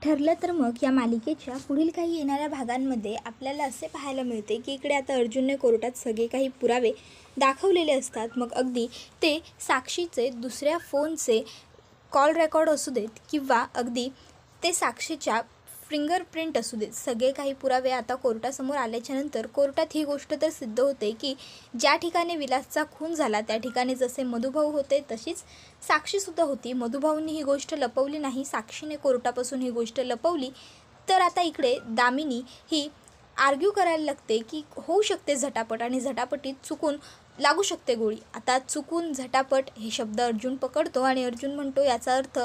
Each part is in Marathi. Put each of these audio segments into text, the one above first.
ठरलं तर मग या मालिकेच्या पुढील काही येणाऱ्या भागांमध्ये आपल्याला असे पाहायला मिळते की इकडे आता अर्जुनने कोर्टात सगळे काही पुरावे दाखवलेले असतात. मग अगदी ते साक्षीचे दुसऱ्या फोनचे कॉल रेकॉर्ड असू देत किंवा अगदी ते साक्षीच्या फिंगरप्रिंट असू देत, सगळे काही पुरावे आता कोर्टासमोर आल्याच्यानंतर कोर्टात ही गोष्ट तर सिद्ध होते की ज्या ठिकाणी विलासचा खून झाला त्या ठिकाणी जसे मधुभाऊ होते तशीच साक्षीसुद्धा होती. मधुभाऊंनी ही गोष्ट लपवली नाही, साक्षीने कोर्टापासून ही गोष्ट लपवली. तर आता इकडे दामिनी ही आर्ग्यू करायला लागते की होऊ शकते झटापट आणि झटापटीत चुकून लागू शकते गोळी. आता चुकून झटापट हे शब्द अर्जुन पकडतो आणि अर्जुन म्हणतो याचा अर्थ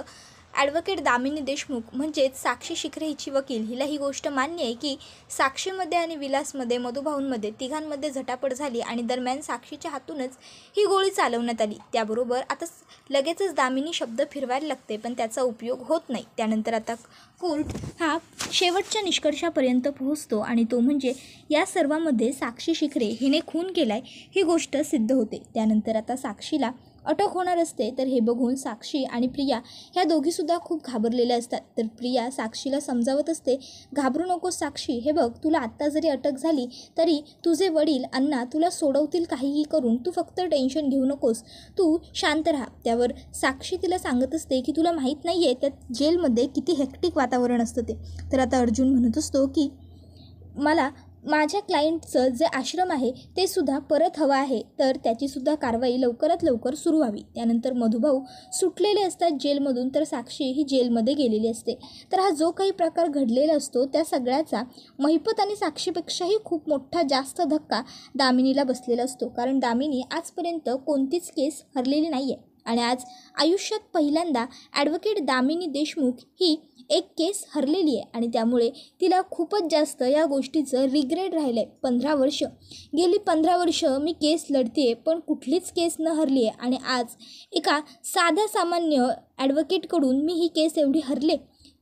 ॲडव्होकेट दामिनी देशमुख म्हणजेच साक्षी शिखरे हिची वकील, हिला ही गोष्ट मान्य आहे की साक्षीमध्ये आणि विलासमध्ये मधुभाऊंमध्ये तिघांमध्ये झटापट झाली आणि दरम्यान साक्षीच्या हातूनच ही गोळी चालवण्यात आली. त्याबरोबर आता लगेचच दामिनी शब्द फिरवायला लागते पण त्याचा उपयोग होत नाही. त्यानंतर आता कोर्ट हा शेवटच्या निष्कर्षापर्यंत पोहोचतो आणि तो म्हणजे या सर्वांमध्ये साक्षी शिखरे हिने खून केलाय ही गोष्ट सिद्ध होते. त्यानंतर आता साक्षीला अटक होणार असते. तर हे बघून साक्षी आणि प्रिया ह्या दोघीसुद्धा खूप घाबरलेल्या असतात. तर प्रिया साक्षीला समजावत असते, घाबरू नकोस साक्षी, हे बघ तुला आत्ता जरी अटक झाली तरी तुझे वडील अण्णा तुला सोडवतील काहीही करून, तू फक्त टेन्शन घेऊ नकोस, तू शांत राहा. त्यावर साक्षी तिला सांगत असते की तुला माहीत नाही आहे त्या जेलमध्ये किती हेक्टिक वातावरण असतं ते. तर आता अर्जुन म्हणत असतो की मला माझ्या क्लायंटचं जे आश्रम आहे ते सुद्धा परत हवं आहे, तर त्याचीसुद्धा कारवाई लवकरात लवकर सुरू व्हावी. त्यानंतर मधुभाऊ सुटलेले असतात जेलमधून, तर साक्षी ही जेलमध्ये गेलेली असते. तर हा जो काही प्रकार घडलेला असतो त्या सगळ्याचा महिपत आणि साक्षीपेक्षाही खूप मोठा जास्त धक्का दामिनीला बसलेला असतो. कारण दामिनी आजपर्यंत कोणतीच केस हरलेली नाही आहे आणि आज आयुष्यात पहिल्यांदा ॲडव्होकेट दामिनी देशमुख ही एक केस हरलेली आहे आणि त्यामुळे तिला खूपच जास्त या गोष्टीचं रिग्रेट राहिलं आहे. 15 वर्ष गेली, 15 वर्ष मी केस लढते आहे पण कुठलीच केस न हरली आहे आणि आज एका साध्या सामान्य ॲडव्होकेटकडून मी ही केस एवढी हरले,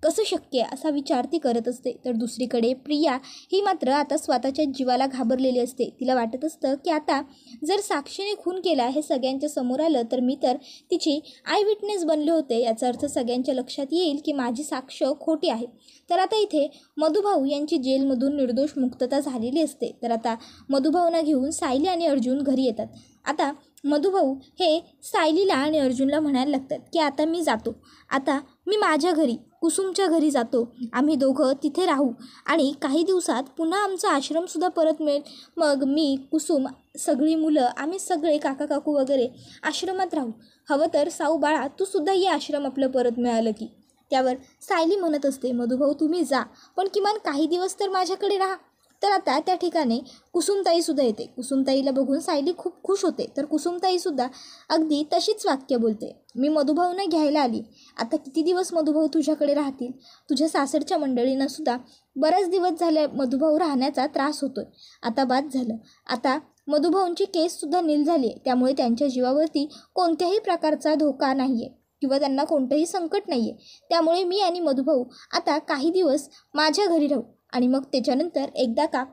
कसं शक्य आहे असा विचार ती करत असते. तर दुसरीकडे प्रिया ही मात्र आता स्वतःच्या जीवाला घाबरलेली असते. तिला वाटत असतं की आता जर साक्षीने खून केला हे सगळ्यांच्या समोर आलं तर मी तर तिची आय विटनेस बनले होते, याचा अर्थ सगळ्यांच्या लक्षात येईल की माझी साक्ष खोटी आहे. तर आता इथे मधुभाऊ यांची जेलमधून निर्दोष मुक्तता झालेली असते. तर आता मधुभाऊंना घेऊन सायली आणि अर्जुन घरी येतात. आता मधुभाऊ हे सायलीला आणि अर्जुनला म्हणायला लागतात की आता मी जातो, आता मी माझ्या घरी कुसुमच्या घरी जातो, आम्ही दोघं तिथे राहू आणि काही दिवसात पुन्हा आमचा आश्रमसुद्धा परत मिळेल. मग मी कुसुम सगळी मुलं आम्ही सगळे काका काकू वगैरे आश्रमात राहू, हवं तर साऊ बाळा तू सुद्धा ये आश्रम आपलं परत मिळालं की. त्यावर सायली म्हणत असते, मधुभाऊ तुम्ही जा पण किमान काही दिवस तर माझ्याकडे राहा. तर आता त्या ठिकाणी कुसुमताईसुद्धा येते. कुसुमताईला बघून सायली खूप खुश होते. तर कुसुमताईसुद्धा अगदी तशीच वाक्य बोलते, मी मधुभाऊंना घ्यायला आली, आता किती दिवस मधुभाऊ तुझ्याकडे राहतील, तुझ्या सासरच्या मंडळींनासुद्धा बरेच दिवस झाले मधुभाऊ राहण्याचा त्रास होतोय, आता बाद झालं. आता मधुभाऊंची केससुद्धा नील झाली आहे, त्यामुळे त्यांच्या जीवावरती कोणत्याही प्रकारचा धोका नाही आहे किंवा त्यांना कोणतंही संकट नाही आहे. त्यामुळे मी आणि मधुभाऊ आता काही दिवस माझ्या घरी राहू आणि मग त्याच्यानंतर एकदा का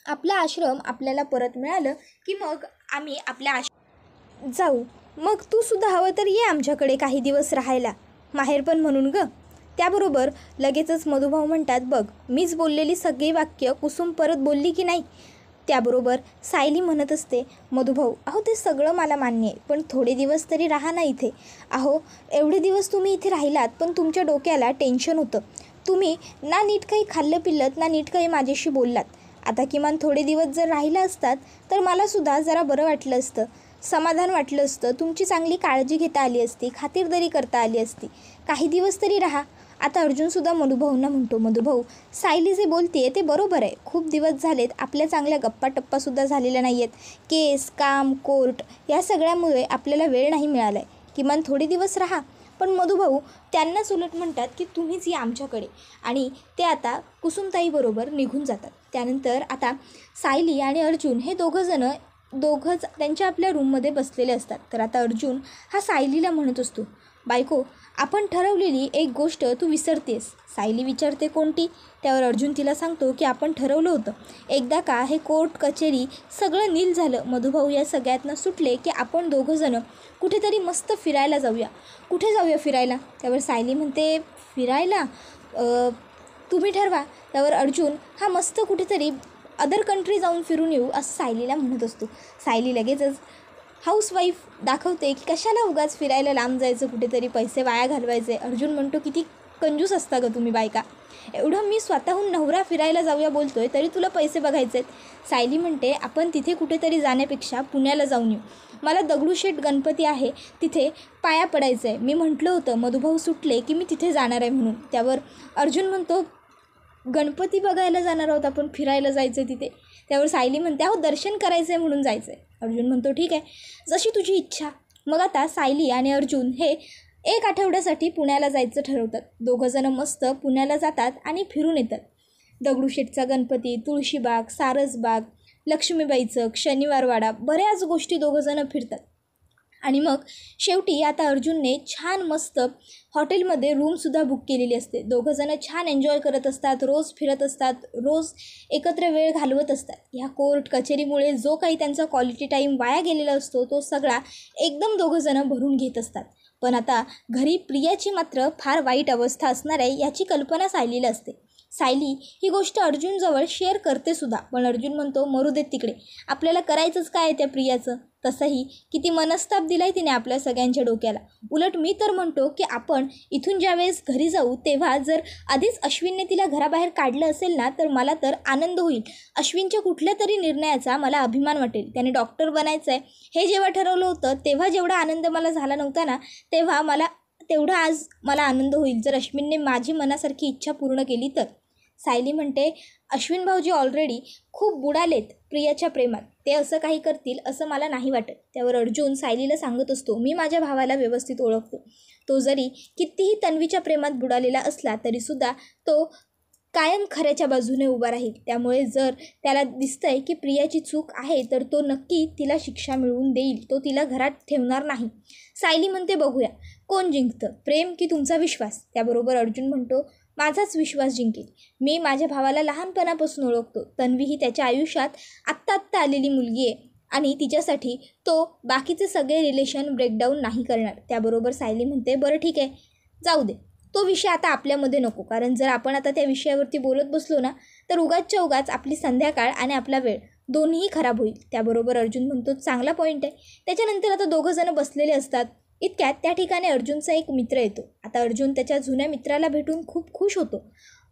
आपला आश्रम आपल्याला परत मिळालं की मग आम्ही आपल्या जाऊ. मग तू सुद्धा हवं तर ये आमच्याकडे काही दिवस राहायला, माहेरपण म्हणून ग. त्याबरोबर लगेचच मधुभाऊ म्हणतात, बघ मीच बोललेली सगळी वाक्य कुसुम परत बोलली की नाही. त्याबरोबर सायली म्हणत असते, मधुभाऊ अहो ते सगळं मला मान्य आहे पण थोडे दिवस तरी राहा ना इथे. अहो एवढे दिवस तुम्ही इथे राहिलात पण तुमच्या डोक्याला टेन्शन होतं, तुम्ही ना नीट काही खाल्लं पिल्लत ना नीट काही माझ्याशी बोललात. आता किमान थोडे दिवस जर राहिला असतात तर मलासुद्धा जरा बरं वाटलं असतं, समाधान वाटलं असतं, तुमची चांगली काळजी घेता आली असती, खातिरदारी करता आली असती, काही दिवस तरी राहा. आता अर्जुनसुद्धा मधुभाऊंना म्हणतो, मधुभाऊ सायली जे बोलते ते बरोबर आहे, खूप दिवस झालेत आपल्या चांगल्या गप्पा टप्पासुद्धा झालेल्या नाही आहेत, केस काम कोर्ट या सगळ्यामुळे आपल्याला वेळ नाही मिळाला आहे, किमान थोडे दिवस राहा. पण मधुभाऊ त्यांनाच उलट म्हणतात की तुम्हीच या आमच्याकडे आणि ते आता कुसुमताईबरोबर निघून जातात. त्यानंतर आता सायली आणि अर्जुन हे दोघंच त्यांच्या आपल्या रूममध्ये बसलेले असतात. तर आता अर्जुन हा सायलीला म्हणत असतो, बायको आपण ठरवलेली एक गोष्ट तू विसरतेस. सायली विचारते कोणती. त्यावर अर्जुन तिला सांगतो की आपण ठरवलं होतं एकदा का हे कोर्ट कचेरी सगळं नील झालं, मधुभाऊ या सगळ्यातनं सुटले की आपण दोघंजणं कुठेतरी मस्त फिरायला जाऊया. कुठे जाऊया फिरायला. त्यावर सायली म्हणते, फिरायला तुम्ही ठरवा. त्यावर अर्जुन हा मस्त कुठेतरी अदर कंट्री जाऊन फिरून येऊ असं सायलीला म्हणत असतो. सायली लगेचच हाऊसवाईफ दाखवते की कशाला उगाच फिरायला लांब जायचं, कुठेतरी पैसे वाया घालवायचे. अर्जुन म्हणतो किती कंजूस असता गं तुम्ही बायका, एवढं मी स्वतःहून नवरा फिरायला जाऊया बोलतोय तरी तुला पैसे बघायचे आहेत. सायली म्हणते आपण तिथे कुठेतरी जाण्यापेक्षा पुण्याला जाऊन येऊ. मला दगडूशेठ गणपती आहे तिथे पाया पडायचं आहे. मी म्हटलं होतं मधुभाऊ सुटले की मी तिथे जाणार आहे म्हणून. त्यावर अर्जुन म्हणतो गणपती बघायला जाणार आहोत आपण, फिरायला जायचं आहे तिथे. त्यावर सायली म्हणते अहो दर्शन करायचं आहे म्हणून जायचं आहे. अर्जुन म्हणतो ठीक आहे, जशी तुझी इच्छा. मग आता सायली आणि अर्जुन हे 1 आठवड्यासाठी पुण्याला जायचं ठरवतात. दोघंजणं मस्त पुण्याला जातात आणि फिरून येतात. दगडूशेठचा गणपती, तुळशीबाग, सारसबाग, लक्ष्मीबाईचं, शनिवारवाडा, बऱ्याच गोष्टी दोघंजणं फिरतात. आणि मग शेवटी आता अर्जुनने छान मस्त हॉटेलमध्ये रूमसुद्धा बुक केलेली असते. दोघंजणं छान एन्जॉय करत असतात, रोज फिरत असतात, रोज एकत्र वेळ घालवत असतात. ह्या कोर्ट कचेरीमुळे जो काही त्यांचा क्वालिटी टाईम वाया गेलेला असतो तो सगळा एकदम दोघंजणं भरून घेत असतात. पण आता घरी प्रियाची मात्र फार वाईट अवस्था असणार आहे याची कल्पना सायलीला असते. सायली ही गोष्ट अर्जुनजवळ शेअर करते सुद्धा, पण अर्जुन म्हणतो मरू देत तिकडे, आपल्याला करायचंच काय आहे त्या प्रियाचं. तसंही किती मनस्ताप दिलाय तिने आपल्या सगळ्यांच्या डोक्याला. उलट मी तर म्हणतो की आपण इथून ज्यावेळेस घरी जाऊ तेव्हा जर आधीच अश्विनने तिला घराबाहेर काढलं असेल ना तर मला तर आनंद होईल. अश्विनच्या कुठल्या तरी निर्णयाचा मला अभिमान वाटेल. त्याने डॉक्टर बनायचं आहे हे जेव्हा ठरवलं होतं तेव्हा जेवढा आनंद मला झाला नव्हता ना, तेवढा आज मला आनंद होईल जर अश्विनने माझी मनासारखी इच्छा पूर्ण केली तर. सायली म्हणते अश्विन भाऊजी ऑलरेडी खूप बुडालेत प्रियाच्या प्रेमात, ते असं काही करतील असं मला नाही वाटत. त्यावर अर्जुन सायलीला सांगत असतो मी माझ्या भावाला व्यवस्थित ओळखतो. तो जरी कितीही तन्वीच्या प्रेमात बुडालेला असला तरीसुद्धा तो कायम खऱ्याच्या बाजूने उभा राहील. त्यामुळे जर त्याला दिसतंय की प्रियाची चूक आहे तर तो नक्की तिला शिक्षा मिळवून देईल, तो तिला घरात ठेवणार नाही. सायली म्हणते बघूया कोण जिंकतं, प्रेम की तुमचा विश्वास. त्याबरोबर अर्जुन म्हणतो माझाच विश्वास जिंकेल. मी माझ्या भावाला लहानपणापासून ओळखतो. तन्वी ही त्याच्या आयुष्यात आत्ता आलेली मुलगी आहे आणि तिच्यासाठी तो बाकीचे सगळे रिलेशन ब्रेकडाऊन नाही करणार. त्याबरोबर सायली म्हणते बरं ठीक आहे जाऊ दे, तो विषय आता आपल्यामध्ये नको, कारण जर आपण आता त्या विषयावरती बोलत बसलो ना तर उगाचच्या उगाच आपली संध्याकाळ आणि आपला वेळ दोन्हीही खराब होईल. त्याबरोबर अर्जुन म्हणतो चांगला पॉईंट आहे. त्याच्यानंतर आता दोघंजणं बसलेले असतात. इतक्यात त्या ठिकाणी अर्जुनचा एक मित्र येतो. आता अर्जुन त्याच्या जुन्या मित्राला भेटून खूप खुश होतो.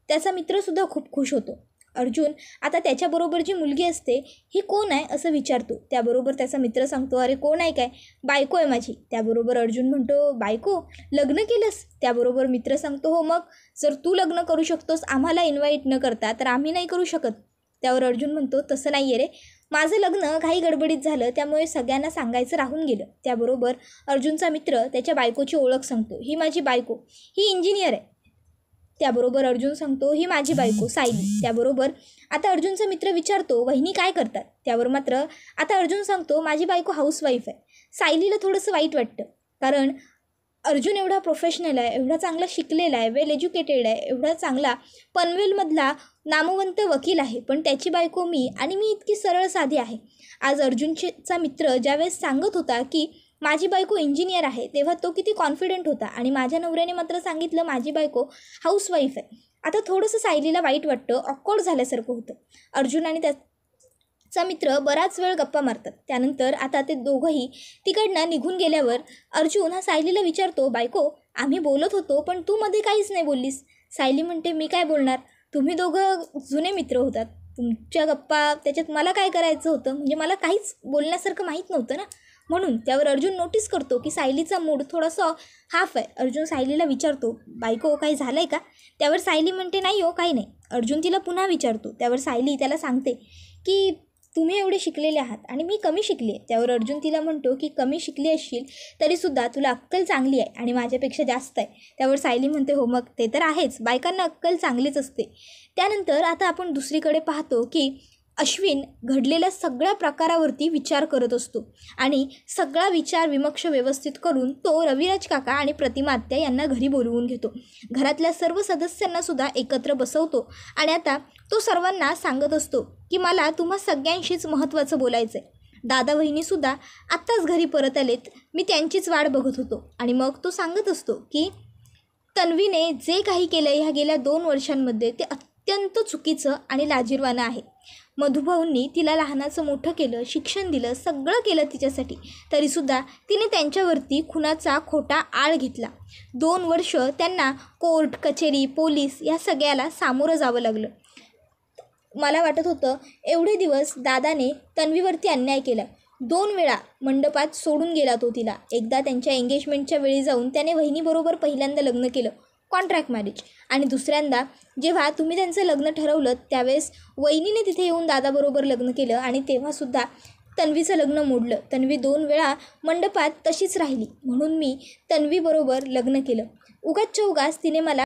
त्याचा मित्रसुद्धा खूप खुश होतो. अर्जुन आता त्याच्याबरोबर जी मुलगी असते ही कोण आहे असं विचारतो. त्याबरोबर त्याचा मित्र सांगतो अरे कोण आहे काय, बायको आहे माझी. त्याबरोबर अर्जुन म्हणतो बायको, लग्न केलंस? त्याबरोबर मित्र सांगतो हो, मग जर तू लग्न करू शकतोस आम्हाला इन्व्हाइट न करता तर आम्ही नाही करू शकत. त्यावर अर्जुन म्हणतो तसं नाही आहे रे, माझं लग्न घाई गडबडीत झालं त्यामुळे सगळ्यांना सांगायचं राहून गेलं. त्याबरोबर अर्जुनचा मित्र त्याच्या बायकोची ओळख सांगतो. ही माझी बायको, ही इंजिनियर आहे. त्याबरोबर अर्जुन सांगतो ही माझी बायको सायली. त्याबरोबर आता अर्जुनचा मित्र विचारतो वहिनी काय करतात. त्यावर मात्र आता अर्जुन सांगतो माझी बायको हाऊसवाईफ आहे. सायलीला थोडंसं वाईट वाटतं, कारण अर्जुन एवढा प्रोफेशनल आहे, एवढा चांगला शिकलेला आहे, वेल एज्युकेटेड आहे, एवढा चांगला पनवेलमधला नामवंत वकील आहे, पण त्याची बायको मी आणि मी इतकी सरळ साधी आहे. आज अर्जुनचा मित्र ज्यावेळेस सांगत होता की माझी बायको इंजिनियर आहे तेव्हा तो किती कॉन्फिडंट होता आणि माझ्या नवऱ्याने मात्र सांगितलं माझी बायको हाऊसवाईफ आहे. आता थोडंसं सायलीला वाईट वाटतं, ऑकवर्ड झाल्यासारखं होतं. अर्जुन आणि त्याचा मित्र बराच वेळ गप्पा मारतात. त्यानंतर आता ते दोघंही तिकडनं निघून गेल्यावर अर्जुन हा सायलीला विचारतो बायको आम्ही बोलत होतो पण तू मध्ये काहीच नाही बोललीस. सायली म्हणते मी काय बोलणार, तुम्ही दोघं जुने मित्र होतात, तुमच्या गप्पा त्याच्यात मला काय करायचं होतं, म्हणजे मला काहीच बोलण्यासारखं माहीत नव्हतं ना म्हणून. त्यावर अर्जुन नोटीस करतो की सायलीचा मूड थोडासा हाफ आहे. अर्जुन सायलीला विचारतो बायको काही झालं आहे का. त्यावर सायली म्हणते नाही हो काही नाही. अर्जुन तिला पुन्हा विचारतो. त्यावर सायली त्याला सांगते की तुम्ही एवढे शिकलेले आहात आणि मी कमी शिकली आहे. त्यावर अर्जुन तिला म्हणतो की कमी शिकली असशील तरीसुद्धा तुला अक्कल चांगली आहे आणि माझ्यापेक्षा जास्त आहे. त्यावर सायली म्हणते हो मग ते तर आहेच, बायकांना अक्कल चांगलीच असते. त्यानंतर आता आपण दुसरीकडे पाहतो की अश्विन घडलेल्या सगळ्या प्रकारावरती विचार करत असतो आणि सगळा विचार विमक्ष व्यवस्थित करून तो रविराज काका आणि प्रतिमा आत्या यांना घरी बोलवून घेतो. घरातल्या सर्व सदस्यांनासुद्धा एकत्र बसवतो आणि आता तो सर्वांना सांगत असतो की मला तुम्हा सगळ्यांशीच महत्त्वाचं बोलायचं आहे. दादा वहिनीसुद्धा आत्ताच घरी परत आलेत, मी त्यांचीच वाट बघत होतो. आणि मग तो सांगत असतो की तन्वीने जे काही केलं ह्या गेल्या 2 वर्षांमध्ये ते अत्यंत चुकीचं आणि लाजिरवाणं आहे. मधुभाऊंनी तिला लहानाचं मोठं केलं, शिक्षण दिलं, सगळं केलं तिच्यासाठी, तरीसुद्धा तिने त्यांच्यावरती खुनाचा खोटा आळ घेतला. 2 वर्ष त्यांना कोर्ट कचेरी पोलीस या सगळ्याला सामोरं जावं लागलं. मला वाटत होतं एवढे दिवस दादाने तन्वीवरती अन्याय केला. 2 वेळा मंडपात सोडून गेला तो तिला. एकदा त्यांच्या एंगेजमेंटच्या वेळी जाऊन त्याने वहिनीबरोबर पहिल्यांदा लग्न केलं, कॉन्ट्रॅक्ट मॅरेज. आणि दुसऱ्यांदा जेव्हा तुम्ही त्यांचं लग्न ठरवलं त्यावेळेस वहिनीने तिथे येऊन दादाबरोबर लग्न केलं आणि तेव्हासुद्धा तन्वीचं लग्न मोडलं. तन्वी 2 वेळा मंडपात तशीच राहिली, म्हणून मी तन्वीबरोबर लग्न केलं. उगाच तिने मला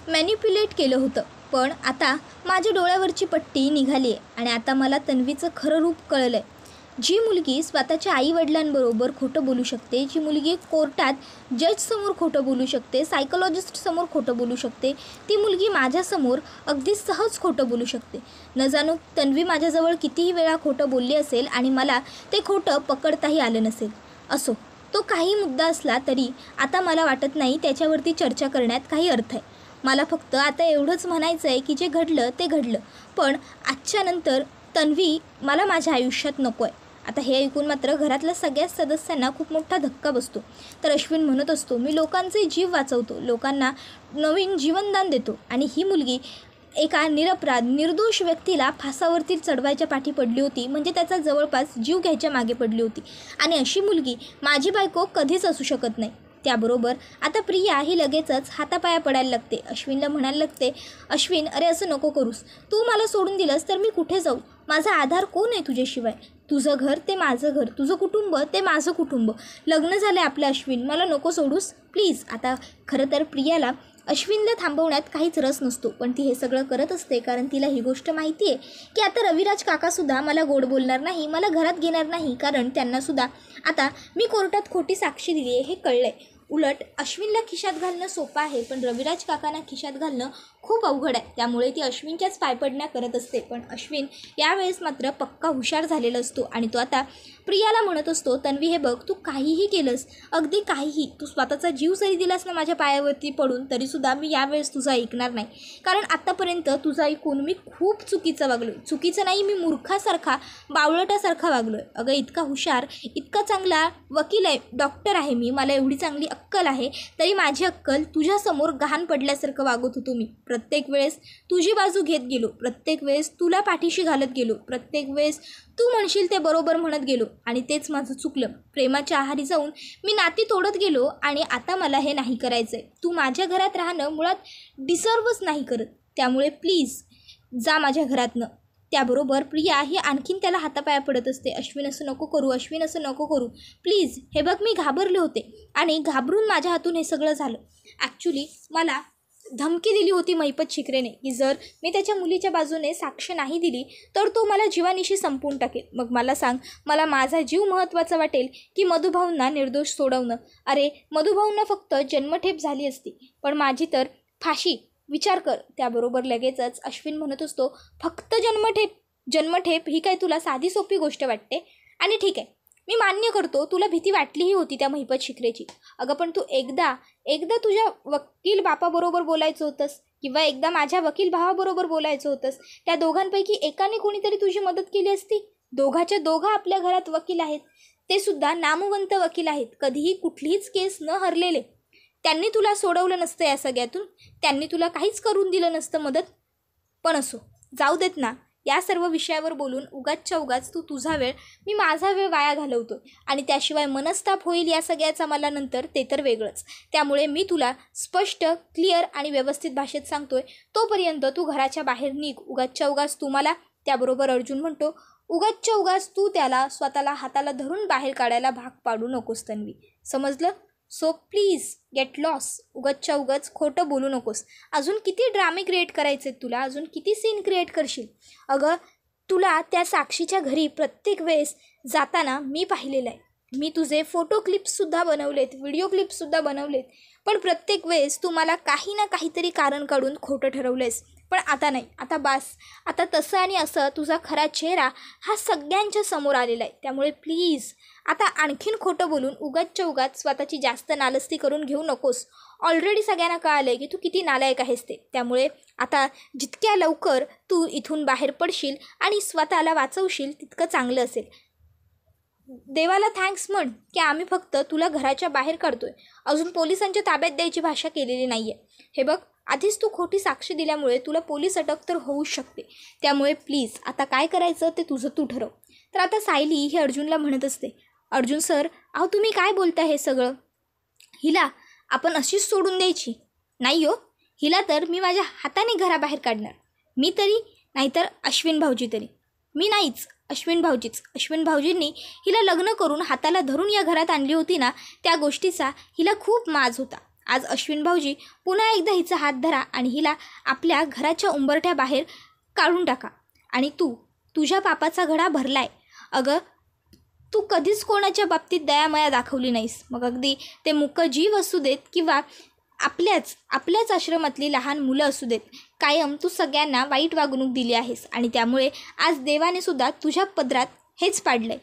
मॅनिप्युलेट केलं होतं. पण आता माझ्या डोळ्यावरची पट्टी निघाली आहे आणि आता मला तन्वीचं खरं रूप कळलं आहे. जी मुलगी स्वतःच्या आईवडिलांबरोबर खोटं बोलू शकते, जी मुलगी कोर्टात जजसमोर खोटं बोलू शकते, सायकोलॉजिस्टसमोर खोटं बोलू शकते, ती मुलगी माझ्यासमोर अगदी सहज खोटं बोलू शकते. न जाणू तन्वी माझ्याजवळ कितीही वेळा खोटं बोलली असेल आणि मला ते खोटं पकडताही आलं नसेल. असो, तो काही मुद्दा असला तरी आता मला वाटत नाही त्याच्यावरती चर्चा करण्यात काही अर्थ आहे. मला फक्त आता एवढंच म्हणायचं आहे की जे घडलं ते घडलं, पण आजच्या नंतर तन्वी मला माझ्या आयुष्यात नको आहे. आता हे ऐकून मात्र घरातल्या सगळ्याच सदस्यांना खूप मोठा धक्का बसतो. तर अश्विन म्हणत असतो, मी लोकांचे जीव वाचवतो, लोकांना नवीन जीवनदान देतो आणि ही मुलगी एका निरपराध निर्दोष व्यक्तीला फासावरती चढवायच्या पाठी पडली होती, म्हणजे त्याचा जवळपास जीव घ्यायच्या मागे पडली होती. आणि अशी मुलगी माझी बायको कधीच असू शकत नाही. त्याबरोबर आता प्रिया ही लगेचच हातापाया पडायला लागते. अश्विनला म्हणायला लागते, अश्विन अरे असं नको करूस, तू मला सोडून दिलंस तर मी कुठे जाऊ? माझा आधार कोण आहे तुझ्याशिवाय? तुझं घर ते माझं घर, तुझं कुटुंब ते माझं कुटुंब, लग्न झालं आपलं अश्विन, मला नको सोडूस प्लीज. आता खरं तर प्रियाला अश्विनला थांबवण्यात काहीच रस नसतो, पण ती हे सगळं करत असते कारण तिला ही गोष्ट माहिती आहे की आता रविराज काकासुद्धा मला गोड बोलणार नाही, मला घरात घेणार नाही, कारण त्यांनासुद्धा आता मी कोर्टात खोटी साक्षी दिली आहे हे कळलं आहे. उलट अश्विनला खिशात घालणं सोपं आहे, पण रविराज काकांना खिशात घालणं खूप अवघड आहे. त्यामुळे ती अश्विनच्याच पायपडण्या करत असते. पण अश्विन यावेळेस मात्र पक्का हुशार झालेला असतो आणि तो आता प्रियाला म्हणत असतो, तन्वी हे बघ, तू काहीही केलंस, अगदी काहीही, तू स्वतःचा जीव जरी दिलास ना माझ्या पायावरती पडून, तरीसुद्धा मी यावेळेस तुझं ऐकणार नाही. कारण आत्तापर्यंत तुझं ऐकून मी खूप चुकीचं वागलो. चुकीचं नाही, मी मूर्खासारखा बावळटासारखा वागलो आहे. अगं इतका हुशार, इतका चांगला वकील आहे, डॉक्टर आहे मी, मला एवढी चांगली अक्कल आहे, तरी माझी अक्कल तुझ्यासमोर गहाण पडल्यासारखं वागत होतो मी. प्रत्येक वेळेस तुझी बाजू घेत गेलो, प्रत्येक वेळेस तुला पाठीशी घालत गेलो, प्रत्येक वेळेस तू म्हणशील ते बरोबर म्हणत गेलो आणि तेच माझं चुकलं. प्रेमाच्या आहारी जाऊन मी नाती तोडत गेलो आणि आता मला हे नाही करायचं आहे. तू माझ्या घरात राहणं मुळात डिसर्वच नाही करत, त्यामुळे प्लीज जा माझ्या घरातनं. त्याबरोबर प्रिया ही आणखीन त्याला हातापाया पडत असते, अश्विन असं नको करू, अश्विन असं नको करू प्लीज. हे बघ मी घाबरले होते आणि घाबरून माझ्या हातून हे सगळं झालं. ॲक्च्युली मला धमकी दिली होती महिपत शिकरेने की जर मी त्याच्या मुलीच्या बाजूने साक्ष नाही दिली तर तो मला जीवानिशी संपवून टाकेल. मग मला सांग, मला माझा जीव महत्त्वाचा वाटेल की मधुभाऊंना निर्दोष सोडवणं? अरे मधुभाऊंना फक्त जन्मठेप झाली असती, पण माझी तर फाशी. विचार कर. त्याबरोबर लगेचच अश्विन म्हणत असतो, फक्त जन्मठेप ही काय तुला साधी सोपी गोष्ट वाटते? आणि ठीक आहे, मी मान्य करतो तुला भीती वाटलीही होती त्या महिपत शिकरेची. अगं पण तू एकदा तुझ्या वकील बापाबरोबर बोलायचं होतंस किंवा एकदा माझ्या वकील भावाबरोबर बोलायचं होतंस. त्या दोघांपैकी एकाने कोणीतरी तुझी मदत केली असती. दोघं आपल्या घरात वकील आहेत, ते सुद्धा नामवंत वकील आहेत, कधीही कुठलीच केस न हरलेले. त्यांनी तुला सोडवलं नसतं या सगळ्यातून, त्यांनी तुला काहीच करून दिलं नसतं मदत. पण असो, जाऊ देत ना. या सर्व विषयावर बोलून उगाच तू तुझा वेळ, मी माझा वेळ वाया घालवतो आणि त्याशिवाय मनस्ताप होईल या सगळ्याचा मला नंतर, ते तर वेगळंच. त्यामुळे मी तुला स्पष्ट, क्लिअर आणि व्यवस्थित भाषेत सांगतोय, तोपर्यंत तू घराच्या बाहेर निघ. उगाच तू मला, त्याबरोबर अर्जुन म्हणतो, उगाच तू त्याला स्वतःला हाताला धरून बाहेर काढायला भाग पाडू नकोस तन्वी, समजलं? So please get loss. उगाच खोटं बोलू नकोस. अजून किती ड्रामे क्रिएट करायचे तुला, अजून किती सीन क्रिएट करशील? अगं तुला त्या साक्षीच्या घरी प्रत्येक वेळेस जाताना मी पाहिलेलं आहे. मी तुझे फोटो क्लिप्ससुद्धा बनवलेत, व्हिडिओ क्लिप्ससुद्धा बनवलेत, पण प्रत्येक वेळेस तू मला काही ना काहीतरी कारण काढून खोटं ठरवलंयस. पण आता नाही, आता बास. आता तसं आणि असं तुझा खरा चेहरा हा सगळ्यांच्या समोर आलेला आहे. त्यामुळे प्लीज आता आणखीन खोटं बोलून उगाच स्वतःची जास्त नालस्ती करून घेऊ नकोस. ऑलरेडी सगळ्यांना कळालं आहे की तू किती नालायक आहेस ते. त्यामुळे आता जितक्या लवकर तू इथून बाहेर पडशील आणि स्वतःला वाचवशील तितकं चांगलं असेल. देवाला थँक्स म्हण की आम्ही फक्त तुला घराच्या बाहेर काढतोय, अजून पोलिसांच्या ताब्यात द्यायची भाषा केलेली नाही आहे. हे बघ, आधीच तू खोटी साक्षी दिल्यामुळे तुला पोलीस अटक तर होऊ शकते. त्यामुळे प्लीज आता काय करायचं ते तुझं तू ठरव. तर आता सायली ही अर्जुनला म्हणत असते, अर्जुन सर, अहो तुम्ही काय बोलता हे सगळं? हिला आपण अशीच सोडून द्यायची नाही हो. हिला तर मी माझ्या हाताने घराबाहेर काढणार. मी तरी, नाहीतर अश्विन भाऊजी तरी. मी नाहीच, अश्विन भाऊजीच. अश्विन भाऊजींनी हिला लग्न करून हाताला धरून या घरात आणली होती ना, त्या गोष्टीचा हिला खूप माज होता. आज अश्विन भाऊजी पुन्हा एकदा हिचा हात धरा आणि हिला आपल्या घराच्या उंबरठ्याबाहेर काढून टाका. आणि तुझ्या पापाचा घडा भरलाय. अगं, तू कधीच कोणाच्या बाबतीत दयामया दाखवली नाहीस. मग अगदी ते मुक जीव असू देत किंवा आपल्याच आश्रमातली लहान मुलं असू देत, कायम तू सगळ्यांना वाईट वागणूक दिली आहेस. आणि त्यामुळे आज देवाने सुद्धा तुझ्या पदरात हेच पाडलं आहे,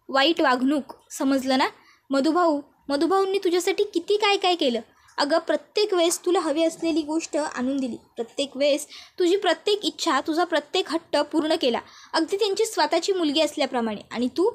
वाईट वागणूक. समजलं ना? मधुभाऊंनी तुझ्यासाठी किती काय काय केलं. अगं, प्रत्येक वेळेस तुला हवी असलेली गोष्ट आणून दिली. प्रत्येक वेळेस तुझी प्रत्येक इच्छा, तुझा प्रत्येक हट्ट पूर्ण केला, अगदी त्यांची स्वतःची मुलगी असल्याप्रमाणे. आणि तू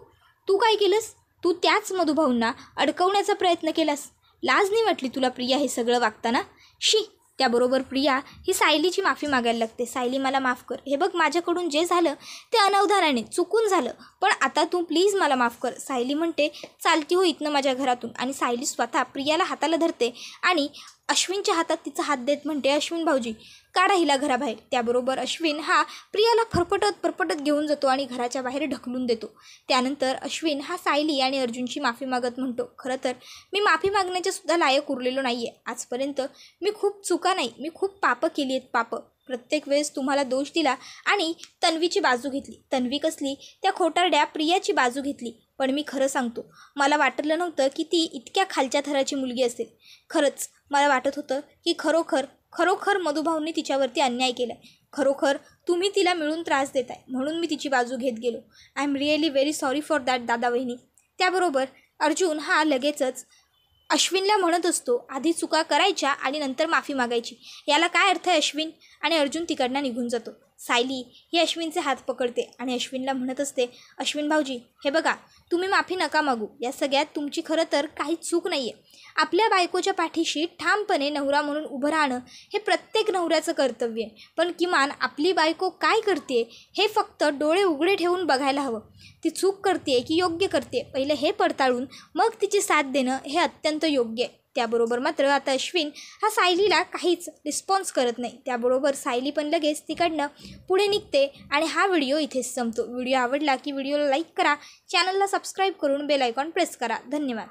काय केलंस? तू त्याच मधुभाऊंना अडकवण्याचा प्रयत्न केलास. लाज नाही वाटली तुला प्रिया हे सगळं वागताना? शी. त्याबरोबर प्रिया ही सायलीची माफी मागायला लागते. सायली, मला माफ कर. हे बघ, माझ्याकडून जे झालं ते अनवधानाने चुकून झालं, पण आता तू प्लीज मला माफ कर. सायली म्हणते, चालती हो इथनं माझ्या घरातून. आणि सायली स्वतः प्रियाला हाताला धरते आणि अश्विनच्या हातात तिचा हात देत म्हणते, अश्विन भाऊजी, काढा हिला घराबाहेर. त्याबरोबर अश्विन हा प्रियाला फरफटत घेऊन जातो आणि घराच्या बाहेर ढकलून देतो. त्यानंतर अश्विन हा सायली आणि अर्जुनची माफी मागत म्हणतो, खरं तर मी माफी मागण्याच्या सुद्धा लायक उरलेलो नाही आहे. आजपर्यंत मी खूप चुका नाही, मी खूप पापं केली आहेत. प्रत्येक वेळेस तुम्हाला दोष दिला आणि तन्वीची बाजू घेतली. तन्वी कसली, त्या खोटारड्या प्रियाची बाजू घेतली. पण मी खरं सांगतो, मला वाटलं नव्हतं की ती इतक्या खालच्या थराची मुलगी असेल. खरंच मला वाटत होतं की खरोखर मधुभाऊंनी तिच्यावरती अन्याय केला आहे. खरोखर तुम्ही तिला मिळून त्रास देताय, म्हणून मी तिची बाजू घेत गेलो. I am really very sorry for that दादा वहिनी. त्याबरोबर अर्जुन हा लगेचच अश्विनला म्हणत असतो, आधी चुका करायच्या आणि नंतर माफी मागायची. याला काय अर्थ आहे अश्विन? आणि अर्जुन तिकडनं निघून जातो. सायली ही अश्विनचे हात पकडते आणि अश्विनला म्हणत असते, अश्विन भाऊजी, हे बघा, तुम्ही माफी नका मागू. या सगळ्यात तुमची खरं तर काही चूक नाही आहे. आपल्या बायकोच्या पाठीशी ठामपणे नवरा म्हणून उभं राहणं हे प्रत्येक नवऱ्याचं कर्तव्य आहे. पण किमान आपली बायको काय करते हे फक्त डोळे उघडे ठेवून बघायला हवं. ती चूक करते की योग्य करते, पहिले हे पडताळून मग तिची साथ देणं हे अत्यंत योग्य आहे. त्याबरोबर मात्र आता अश्विन हा सायलीला काहीच रिस्पॉन्स करत नाही. त्याबरोबर सायली पण लगेच तिकडनं पुढे निघते आणि हा व्हिडिओ इथेच संपतो. व्हिडिओ आवडला की व्हिडिओला लाईक करा, चॅनलला सबस्क्राईब करून बेल आयकॉन प्रेस करा. धन्यवाद.